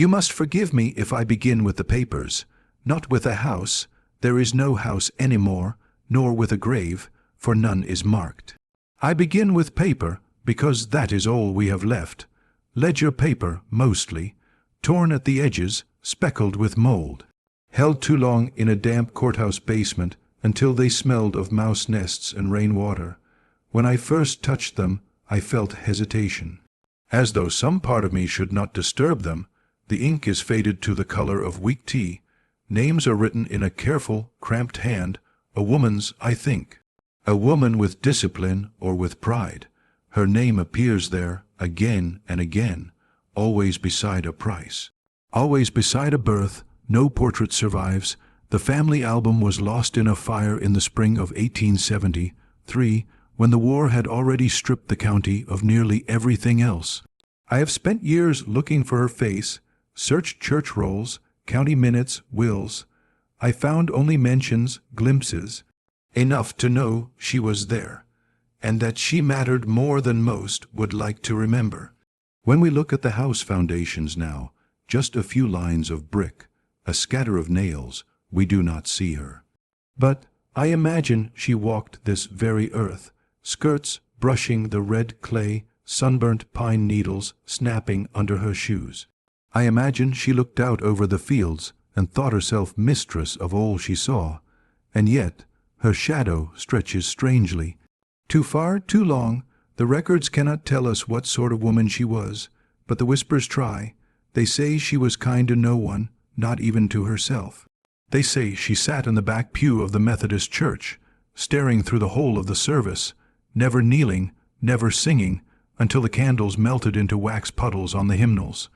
You must forgive me if I begin with the papers, not with a house. There is no house any more, nor with a grave, for none is marked. I begin with paper, because that is all we have left. Ledger paper, mostly, torn at the edges, speckled with mold. Held too long in a damp courthouse basement until they smelled of mouse nests and rainwater. When I first touched them, I felt hesitation. As though some part of me should not disturb them, the ink is faded to the color of weak tea. Names are written in a careful, cramped hand, a woman's, I think. A woman with discipline or with pride. Her name appears there again and again, always beside a price. Always beside a birth. No portrait survives. The family album was lost in a fire in the spring of 1873, when the war had already stripped the county of nearly everything else. I have spent years looking for her face, searched church rolls, county minutes, wills. I found only mentions, glimpses, enough to know she was there, and that she mattered more than most would like to remember. When we look at the house foundations now, just a few lines of brick, a scatter of nails, we do not see her. But I imagine she walked this very earth, skirts brushing the red clay, sunburnt pine needles snapping under her shoes. I imagine she looked out over the fields and thought herself mistress of all she saw, and yet her shadow stretches strangely. Too far, too long, the records cannot tell us what sort of woman she was, but the whispers try. They say she was kind to no one, not even to herself. They say she sat in the back pew of the Methodist church, staring through the whole of the service, never kneeling, never singing, until the candles melted into wax puddles on the hymnals.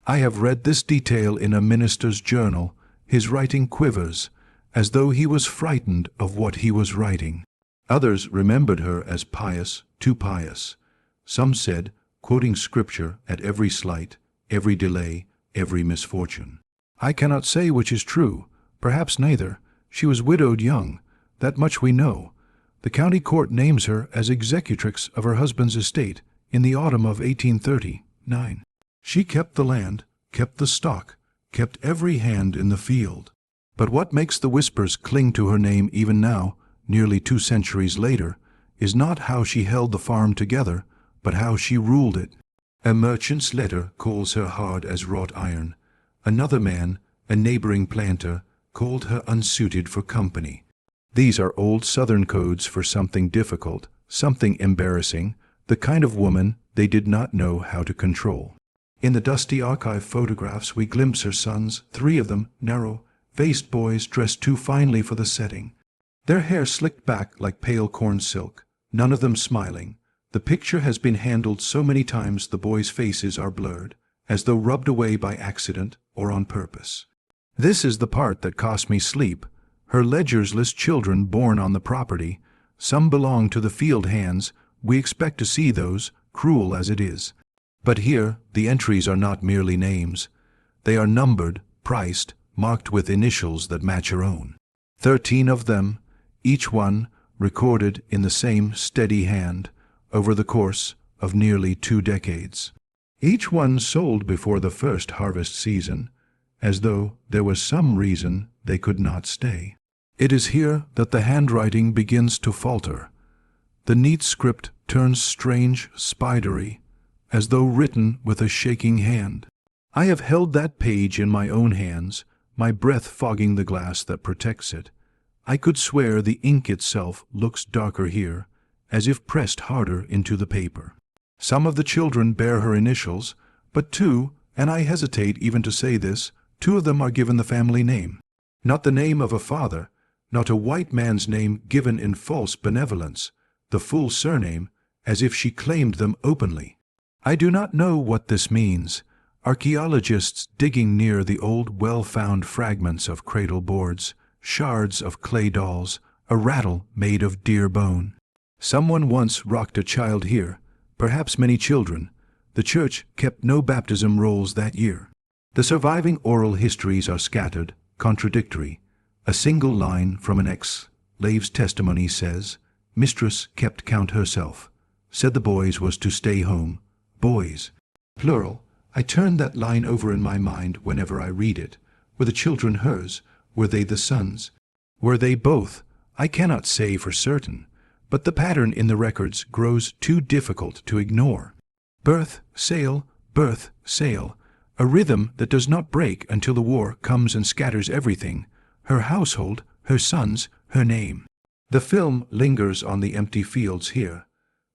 I have read this detail in a minister's journal. His writing quivers, as though he was frightened of what he was writing. Others remembered her as pious, too pious. Some said, quoting scripture at every slight, every delay, every misfortune. I cannot say which is true, perhaps neither. She was widowed young, that much we know. The county court names her as executrix of her husband's estate in the autumn of 1839. She kept the land, kept the stock, kept every hand in the field. But what makes the whispers cling to her name even now, nearly 2 centuries later, is not how she held the farm together, but how she ruled it. A merchant's letter calls her hard as wrought iron. Another man, a neighboring planter, called her unsuited for company. These are old Southern codes for something difficult, something embarrassing, the kind of woman they did not know how to control. In the dusty archive photographs we glimpse her sons, 3 of them, narrow-faced boys dressed too finely for the setting. Their hair slicked back like pale corn silk, none of them smiling. The picture has been handled so many times the boys' faces are blurred, as though rubbed away by accident or on purpose. This is the part that cost me sleep. Her ledgers list children born on the property. Some belong to the field hands. We expect to see those, cruel as it is. But here the entries are not merely names. They are numbered, priced, marked with initials that match her own. 13 of them, each one recorded in the same steady hand over the course of nearly 2 decades. Each one sold before the first harvest season, as though there was some reason they could not stay. It is here that the handwriting begins to falter. The neat script turns strange, spidery, as though written with a shaking hand. I have held that page in my own hands, my breath fogging the glass that protects it. I could swear the ink itself looks darker here, as if pressed harder into the paper. Some of the children bear her initials, but 2, and I hesitate even to say this, 2 of them are given the family name. Not the name of a father, not a white man's name given in false benevolence, the full surname, as if she claimed them openly. I do not know what this means. Archaeologists digging near the old well-found fragments of cradle boards, shards of clay dolls, a rattle made of deer bone. Someone once rocked a child here, perhaps many children. The church kept no baptism rolls that year. The surviving oral histories are scattered, contradictory. A single line from an ex-slave's testimony says, "Mistress kept count herself. Said the boys was to stay home. Boys, plural, I turn that line over in my mind whenever I read it. Were the children hers? Were they the son's? Were they both? I cannot say for certain, but the pattern in the records grows too difficult to ignore. Birth, sale, a rhythm that does not break until the war comes and scatters everything, her household, her sons, her name. The film lingers on the empty fields here.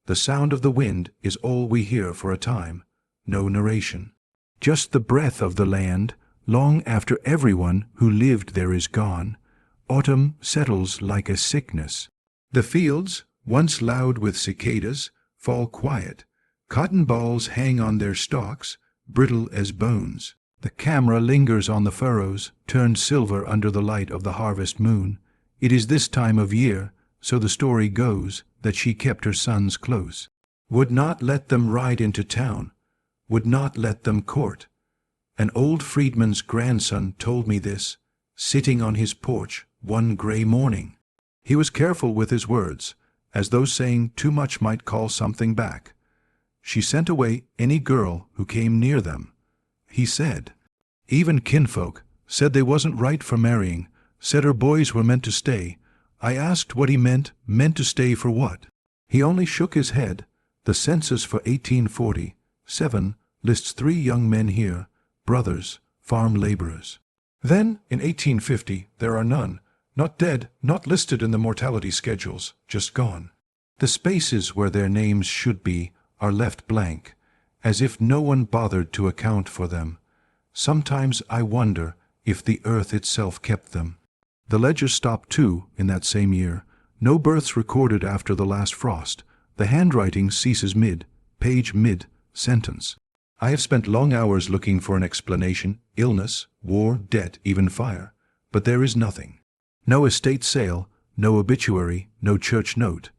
The sound of the wind is all we hear for a time. No narration. Just the breath of the land, long after everyone who lived there is gone. Autumn settles like a sickness. The fields, once loud with cicadas, fall quiet. Cotton balls hang on their stalks, brittle as bones. The camera lingers on the furrows, turned silver under the light of the harvest moon. It is this time of year, so the story goes, that she kept her sons close. Would not let them ride into town, would not let them court. An old freedman's grandson told me this, sitting on his porch one gray morning. He was careful with his words, as though saying too much might call something back. She sent away any girl who came near them. He said, even kinfolk said they wasn't right for marrying, said her boys were meant to stay. I asked what he meant to stay for what? He only shook his head. The census for 1847 lists 3 young men here, brothers, farm laborers. Then, in 1850, there are none, not dead, not listed in the mortality schedules, just gone. The spaces where their names should be are left blank, as if no one bothered to account for them. Sometimes I wonder if the earth itself kept them. The ledger stopped too in that same year. No births recorded after the last frost. The handwriting ceases mid-page, mid-sentence. I have spent long hours looking for an explanation, illness, war, debt, even fire. But there is nothing. No estate sale, no obituary, no church note.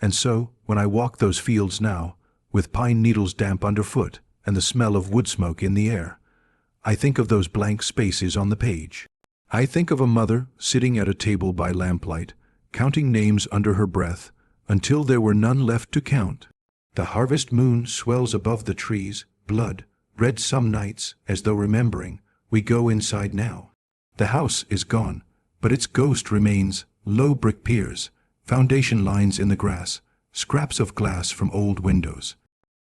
And so, when I walk those fields now, with pine needles damp underfoot and the smell of wood smoke in the air, I think of those blank spaces on the page. I think of a mother sitting at a table by lamplight, counting names under her breath, until there were none left to count. The harvest moon swells above the trees, blood, red some nights, as though remembering, we go inside now. The house is gone, but its ghost remains, low brick piers, foundation lines in the grass, scraps of glass from old windows.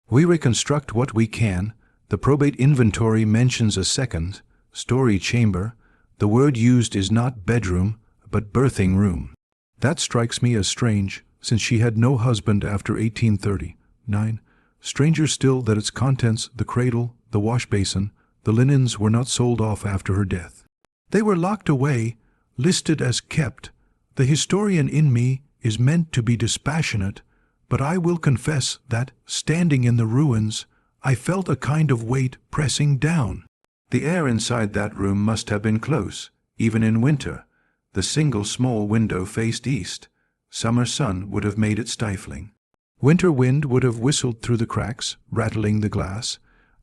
We reconstruct what we can. The probate inventory mentions a second-story chamber. The word used is not bedroom, but birthing room. That strikes me as strange, since she had no husband after 1839. Stranger still that its contents, the cradle, the wash basin, the linens, were not sold off after her death. They were locked away, listed as kept. The historian in me is meant to be dispassionate, but I will confess that, standing in the ruins, I felt a kind of weight pressing down. The air inside that room must have been close, even in winter. The single small window faced east. Summer sun would have made it stifling. Winter wind would have whistled through the cracks, rattling the glass.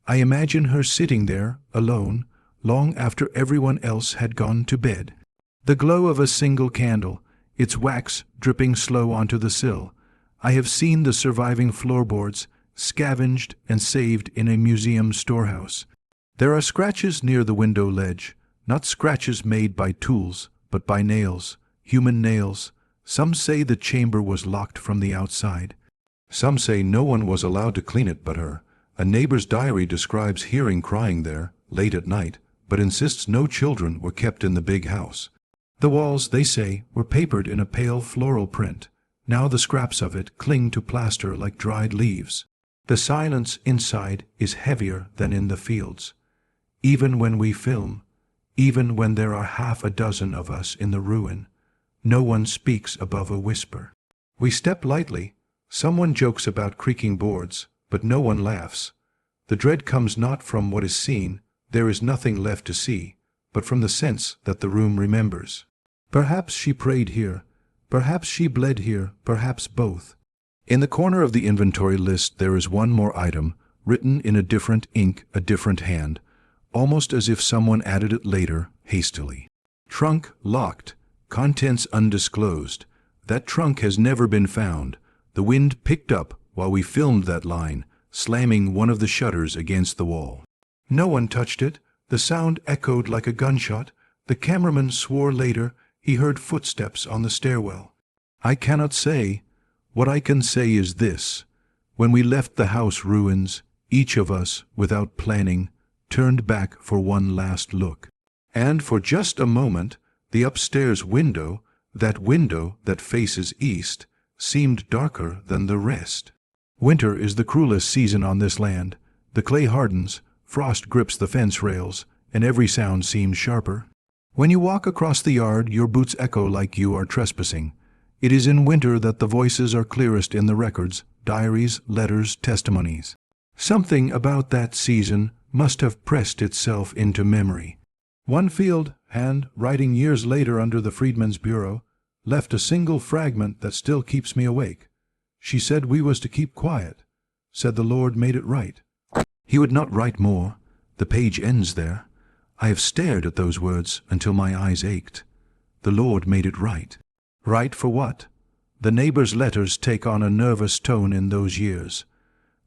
I imagine her sitting there, alone, long after everyone else had gone to bed. The glow of a single candle, its wax dripping slow onto the sill. I have seen the surviving floorboards, scavenged and saved in a museum storehouse. There are scratches near the window ledge, not scratches made by tools, but by nails, human nails. Some say the chamber was locked from the outside. Some say no one was allowed to clean it but her. A neighbor's diary describes hearing crying there, late at night, but insists no children were kept in the big house. The walls, they say, were papered in a pale floral print. Now the scraps of it cling to plaster like dried leaves. The silence inside is heavier than in the fields. Even when we film, even when there are half a dozen of us in the ruin, no one speaks above a whisper. We step lightly. Someone jokes about creaking boards, but no one laughs. The dread comes not from what is seen, there is nothing left to see, but from the sense that the room remembers. Perhaps she prayed here, perhaps she bled here, perhaps both. In the corner of the inventory list there is one more item, written in a different ink, a different hand, almost as if someone added it later, hastily. Trunk locked, contents undisclosed. That trunk has never been found. The wind picked up while we filmed that line, slamming one of the shutters against the wall. No one touched it. The sound echoed like a gunshot. The cameraman swore later he heard footsteps on the stairwell. I cannot say. What I can say is this. When we left the house ruins, each of us, without planning, turned back for one last look. And for just a moment, the upstairs window, that faces east, seemed darker than the rest. Winter is the cruelest season on this land. The clay hardens, frost grips the fence rails, and every sound seems sharper. When you walk across the yard, your boots echo like you are trespassing. It is in winter that the voices are clearest in the records, diaries, letters, testimonies. Something about that season must have pressed itself into memory. One field hand, writing years later under the Freedmen's Bureau, left a single fragment that still keeps me awake. She said we was to keep quiet, said the Lord made it right. He would not write more. The page ends there. I have stared at those words until my eyes ached. The Lord made it right. Right for what? The neighbors' letters take on a nervous tone in those years.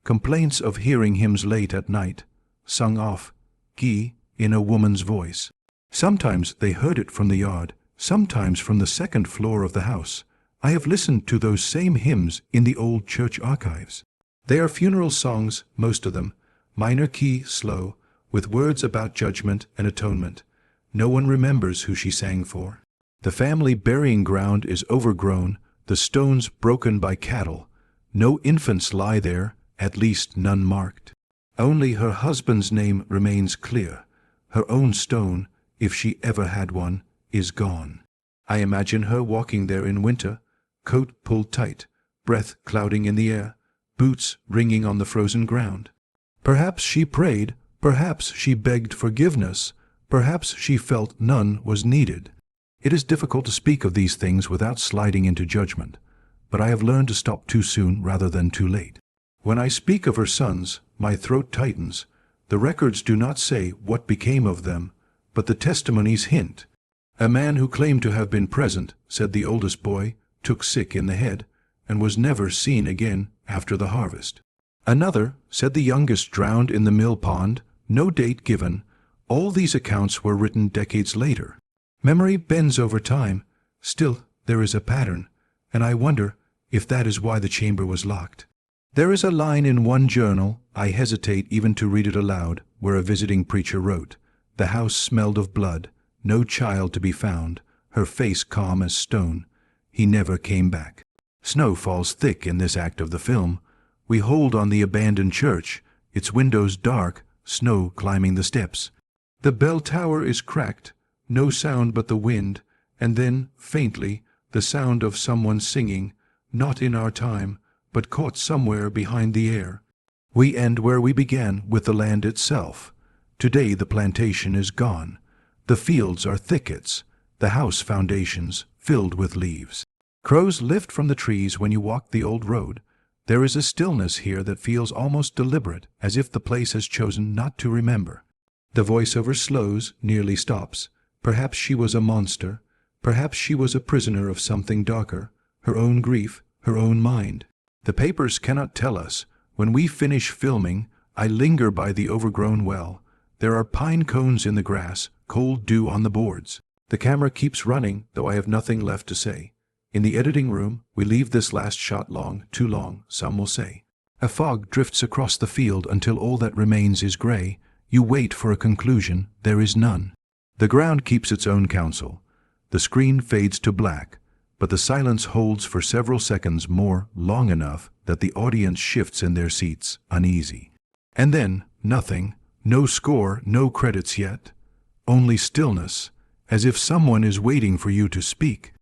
Complaints of hearing hymns late at night, sung off, key, in a woman's voice. Sometimes they heard it from the yard, sometimes from the second floor of the house. I have listened to those same hymns in the old church archives. They are funeral songs, most of them, minor key, slow, with words about judgment and atonement. No one remembers who she sang for. The family burying ground is overgrown, the stones broken by cattle. No infants lie there, at least none marked. Only her husband's name remains clear. Her own stone, if she ever had one, is gone. I imagine her walking there in winter, coat pulled tight, breath clouding in the air, boots ringing on the frozen ground. Perhaps she prayed, perhaps she begged forgiveness, perhaps she felt none was needed. It is difficult to speak of these things without sliding into judgment, but I have learned to stop too soon rather than too late. When I speak of her sons, my throat tightens. The records do not say what became of them, but the testimonies hint. A man who claimed to have been present said the oldest boy took sick in the head and was never seen again after the harvest. Another said the youngest drowned in the mill pond, no date given. All these accounts were written decades later. Memory bends over time. Still, there is a pattern, and I wonder if that is why the chamber was locked. There is a line in one journal, I hesitate even to read it aloud, where a visiting preacher wrote, "The house smelled of blood, no child to be found, her face calm as stone. He never came back." Snow falls thick in this act of the film. We hold on the abandoned church, its windows dark, snow climbing the steps. The bell tower is cracked, no sound but the wind, and then, faintly, the sound of someone singing, not in our time, but caught somewhere behind the air. We end where we began, with the land itself. Today the plantation is gone. The fields are thickets, the house foundations filled with leaves. Crows lift from the trees when you walk the old road. There is a stillness here that feels almost deliberate, as if the place has chosen not to remember. The voiceover slows, nearly stops. Perhaps she was a monster. Perhaps she was a prisoner of something darker, her own grief, her own mind. The papers cannot tell us. When we finish filming, I linger by the overgrown well. There are pine cones in the grass, cold dew on the boards. The camera keeps running, though I have nothing left to say. In the editing room, we leave this last shot long, too long, some will say. A fog drifts across the field until all that remains is gray. You wait for a conclusion, there is none. The ground keeps its own counsel. The screen fades to black, but the silence holds for several seconds more, long enough that the audience shifts in their seats, uneasy. And then, nothing, no score, no credits yet. Only stillness, as if someone is waiting for you to speak.